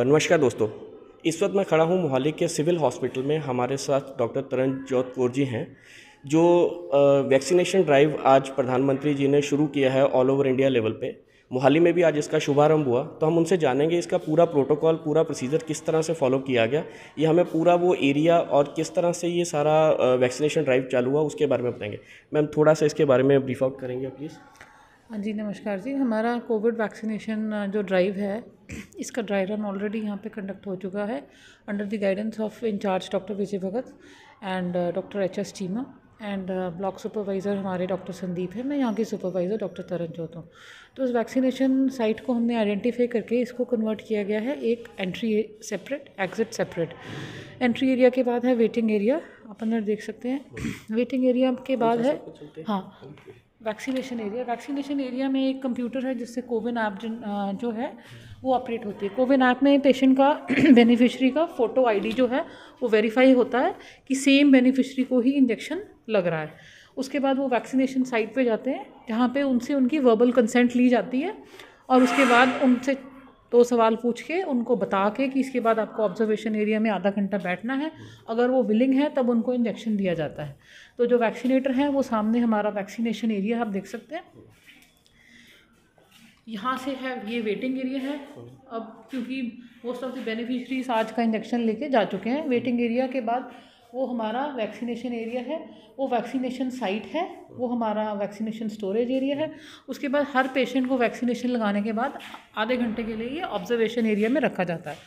नमस्कार दोस्तों। इस वक्त मैं खड़ा हूँ मोहाली के सिविल हॉस्पिटल में। हमारे साथ डॉक्टर तरनजोत कौर जी हैं जो वैक्सीनेशन ड्राइव आज प्रधानमंत्री जी ने शुरू किया है ऑल ओवर इंडिया लेवल पे। मोहाली में भी आज इसका शुभारंभ हुआ, तो हम उनसे जानेंगे इसका पूरा प्रोटोकॉल, पूरा प्रोसीजर किस तरह से फॉलो किया गया, ये हमें पूरा वो एरिया और किस तरह से ये सारा वैक्सीनेशन ड्राइव चालू हुआ उसके बारे में बताएंगे। मैम थोड़ा सा इसके बारे में ब्रीफ आउट करेंगे प्लीज़। हाँ जी, नमस्कार जी। हमारा कोविड वैक्सीनेशन जो ड्राइव है, इसका ड्राई रन ऑलरेडी यहाँ पे कंडक्ट हो चुका है under the guidance of in charge doctor Vijay Bhagat and doctor H S. Cheema and block supervisor हमारे डॉक्टर संदीप है। मैं यहाँ की सुपरवाइज़र डॉक्टर तरनजोत हूँ। तो इस वैक्सीनेशन साइट को हमने आइडेंटिफाई करके इसको कन्वर्ट किया गया है, एक entry separate, exit separate. Entry area के बाद है वेटिंग एरिया, आप अंदर देख सकते हैं। वेटिंग एरिया के बाद है वैक्सीनेशन एरिया। वैक्सीनेशन एरिया में एक कंप्यूटर है जिससे कोविन ऐप जो है वो ऑपरेट होती है। कोविन ऐप में पेशेंट का बेनिफिशियरी का फ़ोटो आईडी जो है वो वेरीफाई होता है कि सेम बेनिफिशियरी को ही इंजेक्शन लग रहा है। उसके बाद वो वैक्सीनेशन साइट पे जाते हैं जहाँ पे उनसे उनकी वर्बल कंसेंट ली जाती है और उसके बाद उनसे 2 सवाल पूछ के उनको बता के कि इसके बाद आपको ऑब्जर्वेशन एरिया में आधा घंटा बैठना है। अगर वो विलिंग है तब उनको इंजेक्शन दिया जाता है। तो जो वैक्सीनेटर हैं वो सामने हमारा वैक्सीनेशन एरिया आप देख सकते हैं। यहाँ से है ये वेटिंग एरिया है। अब क्योंकि मोस्ट ऑफ द बेनिफिशरीज आज का इंजेक्शन लेके जा चुके हैं, वेटिंग एरिया के बाद वो हमारा वैक्सीनेशन एरिया है, वो वैक्सीनेशन साइट है, वो हमारा वैक्सीनेशन स्टोरेज एरिया है। उसके बाद हर पेशेंट को वैक्सीनेशन लगाने के बाद आधे घंटे के लिए ये ऑब्जर्वेशन एरिया में रखा जाता है।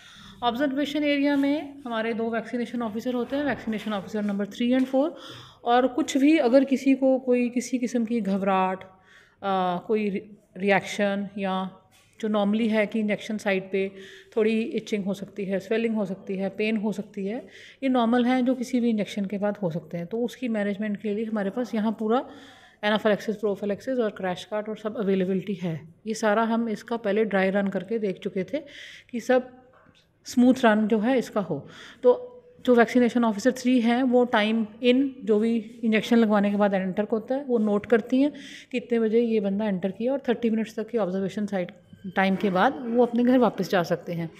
ऑब्जर्वेशन एरिया में हमारे 2 वैक्सीनेशन ऑफिसर होते हैं, वैक्सीनेशन ऑफिसर नंबर 3 और 4। और कुछ भी अगर किसी को कोई किसी किस्म की घबराहट, कोई रिएक्शन या जो नॉर्मली है कि इंजेक्शन साइट पे थोड़ी इचिंग हो सकती है, स्वेलिंग हो सकती है, पेन हो सकती है, ये नॉर्मल है जो किसी भी इंजेक्शन के बाद हो सकते हैं। तो उसकी मैनेजमेंट के लिए हमारे पास यहाँ पूरा एनाफिलैक्सिस, प्रोफिलैक्सिस और क्रैश कार्ट और सब अवेलेबिलिटी है। ये सारा हम इसका पहले ड्राई रन करके देख चुके थे कि सब स्मूथ रन जो है इसका हो। तो जो वैक्सीनेशन ऑफिसर 3 हैं वो टाइम इन जो भी इंजेक्शन लगवाने के बाद एंटर होता है वो नोट करती हैं कि इतने बजे ये बंदा एंटर किया, और 30 मिनट्स तक की ऑब्जर्वेशन साइट टाइम के बाद वो अपने घर वापस जा सकते हैं।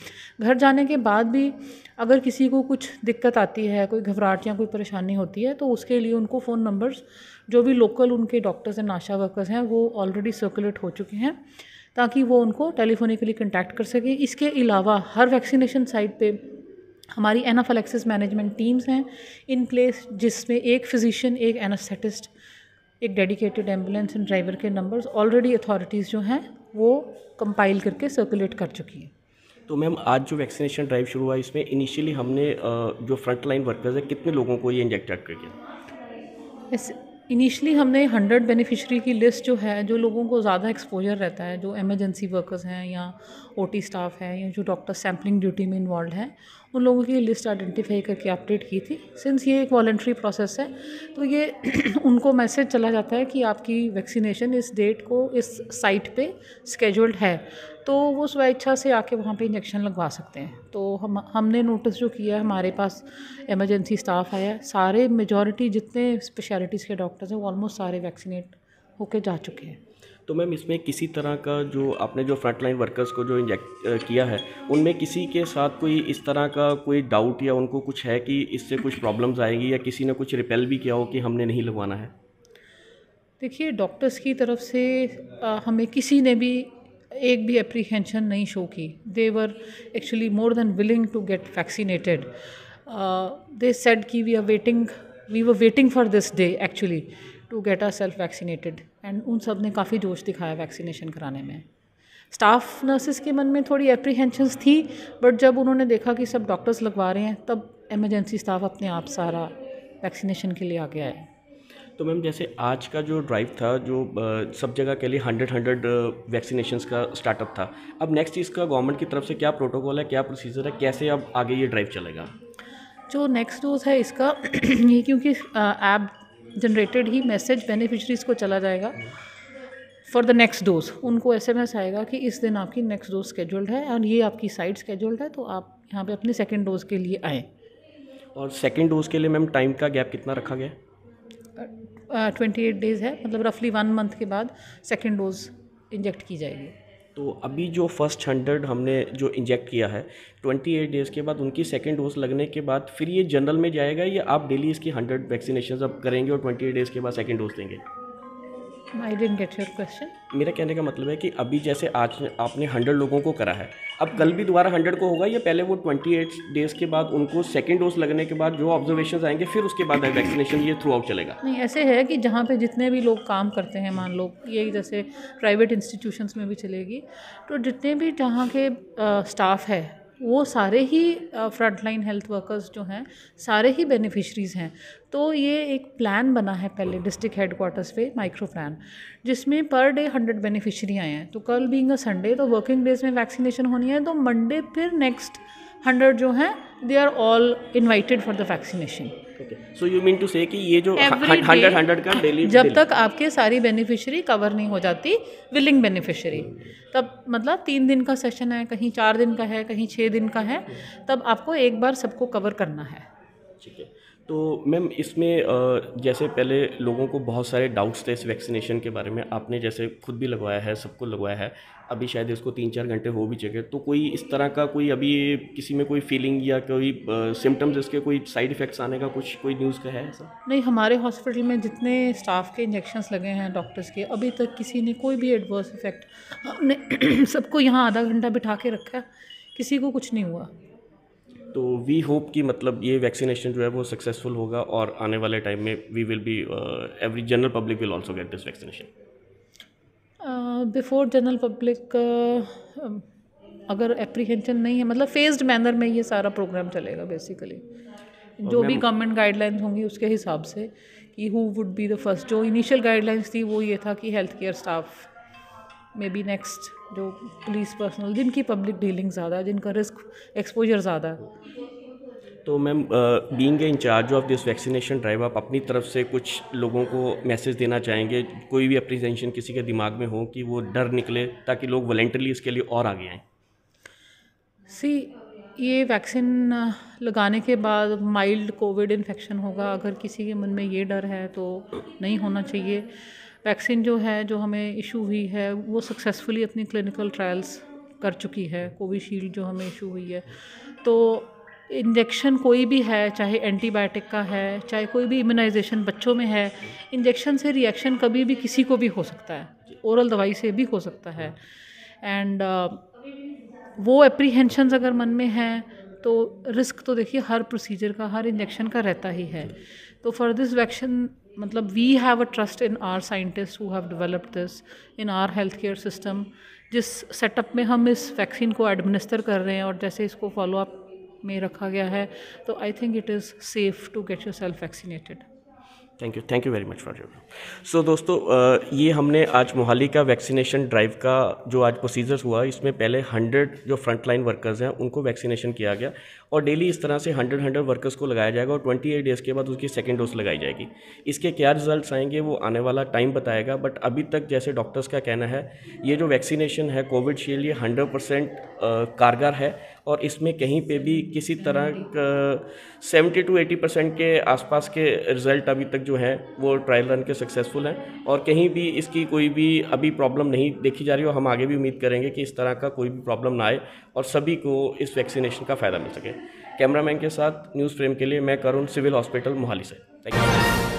घर जाने के बाद भी अगर किसी को कुछ दिक्कत आती है, कोई घबराहट या कोई परेशानी होती है, तो उसके लिए उनको फ़ोन नंबर्स जो भी लोकल उनके डॉक्टर्स एंड आशा वर्कर्स हैं वो ऑलरेडी सर्कुलेट हो चुके हैं ताकि वो उनको टेलीफोनिकली कंटैक्ट कर सकें। इसके अलावा हर वैक्सीनेशन साइट पे हमारी एनाफिलैक्सिस मैनेजमेंट टीम्स हैं इन प्लेस, जिसमें एक फिजिशियन, एक एनेस्थेटिस्ट, एक डेडिकेटेड एम्बुलेंस एंड ड्राइवर के नंबर्स ऑलरेडी अथॉरिटीज़ जो हैं वो कंपाइल करके सर्कुलेट कर चुकी हैं। तो मैम आज जो वैक्सीनेशन ड्राइव शुरू हुआ इसमें इनिशियली हमने जो फ्रंट लाइन वर्कर्स है कितने लोगों को ये इंजेक्ट किया? इनिशियली हमने 100 बेनिफिशरी की लिस्ट जो है, जो लोगों को ज़्यादा एक्सपोजर रहता है, जो एमरजेंसी वर्कर्स हैं या ओटी स्टाफ है या जो डॉक्टर सैम्पलिंग ड्यूटी में इन्वॉल्व हैं, उन लोगों की लिस्ट आइडेंटिफाई करके अपडेट की थी। सिंस ये एक वॉलंटरी प्रोसेस है तो ये उनको मैसेज चला जाता है कि आपकी वैक्सीनेशन इस डेट को इस साइट पे स्केड्यूल्ड है, तो वो स्वेच्छा से आके वहाँ पे इंजेक्शन लगवा सकते हैं। तो हमने नोटिस जो किया है, हमारे पास इमरजेंसी स्टाफ आया, सारे मेजॉरिटी जितने स्पेशलिटीज़ के डॉक्टर्स हैं वो ऑलमोस्ट सारे वैक्सीनेट होके जा चुके हैं। तो मैम इसमें किसी तरह का जो आपने जो फ्रंट लाइन वर्कर्स को जो इंजेक्ट किया है उनमें किसी के साथ कोई इस तरह का कोई डाउट या उनको कुछ है कि इससे कुछ प्रॉब्लम्स आएगी, या किसी ने कुछ रिपेल भी किया हो कि हमने नहीं लगवाना है? देखिए, डॉक्टर्स की तरफ से हमें किसी ने भी एक भी एप्रीहेंशन नहीं शो की। They were actually more than willing to get vaccinated. They said कि we were waiting for this day actually to get our self vaccinated, and उन सब ने काफ़ी जोश दिखाया वैक्सीनेशन कराने में। स्टाफ नर्सेस के मन में थोड़ी एप्रीहेंशंस थी, बट जब उन्होंने देखा कि सब डॉक्टर्स लगवा रहे हैं तब एमरजेंसी स्टाफ अपने आप सारा वैक्सीनेशन के लिए आगे आए। तो मैम जैसे आज का जो ड्राइव था, जो सब जगह के लिए 100 वैक्सीनेशंस का स्टार्टअप था, अब नेक्स्ट इसका गवर्नमेंट की तरफ से क्या प्रोटोकॉल है, क्या प्रोसीजर है, कैसे अब आगे ये ड्राइव चलेगा? जो नेक्स्ट डोज है इसका ये क्योंकि ऐप जनरेटेड ही मैसेज बेनिफिशरीज़ को चला जाएगा फॉर द नेक्स्ट डोज। उनको SMS आएगा कि इस दिन आपकी नेक्स्ट डोज स्केड्यूल्ड है और ये आपकी साइट स्केड्यूल्ड है, तो आप यहाँ पे अपनी सेकेंड डोज के लिए आएँ। और सेकेंड डोज के लिए मैम टाइम का गैप कितना रखा गया? 28 डेज़ है, मतलब रफली 1 मंथ के बाद सेकेंड डोज इंजेक्ट की जाएगी। तो अभी जो फर्स्ट 100 हमने जो इंजेक्ट किया है 28 डेज़ के बाद उनकी सेकेंड डोज लगने के बाद फिर ये जनरल में जाएगा या आप डेली इसकी 100 वैक्सीनेशन अब करेंगे और 28 डेज़ के बाद सेकेंड डोज देंगे? I didn't get your question. मेरा कहने का मतलब है कि अभी जैसे आज आपने 100 लोगों को करा है, अब कल भी दोबारा 100 को होगा या पहले वो 28 डेज़ के बाद उनको सेकेंड डोज लगने के बाद जो ऑब्जर्वेशन आएंगे फिर उसके बाद वैक्सीनेशन ये थ्रू आउट चलेगा? नहीं, ऐसे है कि जहाँ पे जितने भी लोग काम करते हैं, मान लो ये जैसे प्राइवेट इंस्टीट्यूशंस में भी चलेगी, तो जितने भी जहाँ के स्टाफ है वो सारे ही फ्रंटलाइन हेल्थ वर्कर्स जो हैं सारे ही बेनिफिशरीज़ हैं। तो ये एक प्लान बना है पहले डिस्ट्रिक्ट हेडक्वार्टर्स पे, माइक्रो प्लान, जिसमें पर डे 100 बेनिफिशरी आए हैं। तो कल बीइंग अ संडे, तो वर्किंग डेज में वैक्सीनेशन होनी है, तो मंडे फिर नेक्स्ट 100 जो हैं they are all invited for the vaccination. So you mean to say कि ये जो 100 का डेली जब तक आपके सारी बेनिफिशरी कवर नहीं हो जाती, विलिंग बेनिफिशरी, तब मतलब 3 दिन का सेशन है, कहीं 4 दिन का है, कहीं 6 दिन का है, तब आपको एक बार सबको कवर करना है। ठीक है। तो मैम इसमें जैसे पहले लोगों को बहुत सारे डाउट्स थे इस वैक्सीनेशन के बारे में, आपने जैसे खुद भी लगवाया है, सबको लगवाया है, अभी शायद इसको 3-4 घंटे हो भी चुके, तो कोई इस तरह का कोई अभी किसी में कोई फीलिंग या कोई सिम्टम्स इसके कोई साइड इफ़ेक्ट्स आने का कुछ कोई न्यूज़ का है ऐसा? नहीं, हमारे हॉस्पिटल में जितने स्टाफ के इंजेक्शंस लगे हैं डॉक्टर्स के, अभी तक किसी ने कोई भी एडवर्स इफेक्ट, हमने सबको यहाँ आधा घंटा बिठा के रखा, किसी को कुछ नहीं हुआ। तो वी होप कि मतलब ये वैक्सीनेशन जो है वो सक्सेसफुल होगा और आने वाले टाइम में we will be every general public will also get this vaccination. Before general public अगर एप्रीहेंशन नहीं है, मतलब फेज्ड मैनर में ये सारा प्रोग्राम चलेगा बेसिकली, जो भी गवर्नमेंट गाइडलाइंस होंगी उसके हिसाब से कि who would be the first. जो इनिशियल गाइडलाइंस थी वो ये था कि health care staff, may be next जो पुलिस पर्सनल, जिनकी पब्लिक डीलिंग ज़्यादा, जिनका रिस्क एक्सपोजर ज़्यादा है। तो ma'am being in charge of this vaccination drive, आप अपनी तरफ से कुछ लोगों को मैसेज देना चाहेंगे, कोई भी अप्रीहेंशन किसी के दिमाग में हो कि वो डर निकले, ताकि लोग वॉलंटरली इसके लिए और आगे आएँ? ये वैक्सीन लगाने के बाद माइल्ड कोविड इन्फेक्शन होगा, अगर किसी के मन में ये डर है तो नहीं होना चाहिए। वैक्सीन जो है, जो हमें इशू हुई है, वो सक्सेसफुली अपनी क्लिनिकल ट्रायल्स कर चुकी है। कोविशील्ड जो हमें इशू हुई है, तो इंजेक्शन कोई भी है, चाहे एंटीबायोटिक का है, चाहे कोई भी इम्यूनाइजेशन बच्चों में है, इंजेक्शन से रिएक्शन कभी भी किसी को भी हो सकता है, ओरल दवाई से भी हो सकता है। एंड वो एप्रीहेंशंस अगर मन में हैं तो रिस्क तो देखिए हर प्रोसीजर का, हर इंजेक्शन का रहता ही है। तो फॉर दिस वैक्सीन, मतलब we have a trust in our scientist who have developed this in our health care system. जिस सेटअप में हम इस वैक्सीन को एडमिनिस्टर कर रहे हैं और जैसे इसको फॉलोअप में रखा गया है, तो I think it is safe to get your self vaccinated. Thank you very much for your. So दोस्तों, ये हमने आज मोहाली का वैक्सीनेशन ड्राइव का जो आज प्रोसीजर्स हुआ, इसमें पहले 100 जो फ्रंट लाइन वर्कर्स हैं उनको वैक्सीनेशन किया गया और डेली इस तरह से 100 वर्कर्स को लगाया जाएगा और 28 डेज़ के बाद उसकी सेकेंड डोज लगाई जाएगी। इसके क्या रिजल्ट्स आएंगे वो आने वाला टाइम बताएगा, बट अभी तक जैसे डॉक्टर्स का कहना है, ये जो वैक्सीनेशन है कोविशील्ड, ये 100% कारगर है और इसमें कहीं पे भी किसी तरह का 70 to 80% के आसपास के रिज़ल्ट अभी तक जो हैं वो ट्रायल रन के सक्सेसफुल हैं और कहीं भी इसकी कोई भी अभी प्रॉब्लम नहीं देखी जा रही और हम आगे भी उम्मीद करेंगे कि इस तरह का कोई भी प्रॉब्लम ना आए और सभी को इस वैक्सीनेशन का फ़ायदा मिल सके। कैमरामैन के साथ न्यूज़ फ्रेम के लिए मैं करुण, सिविल हॉस्पिटल मोहाली से। Thank you.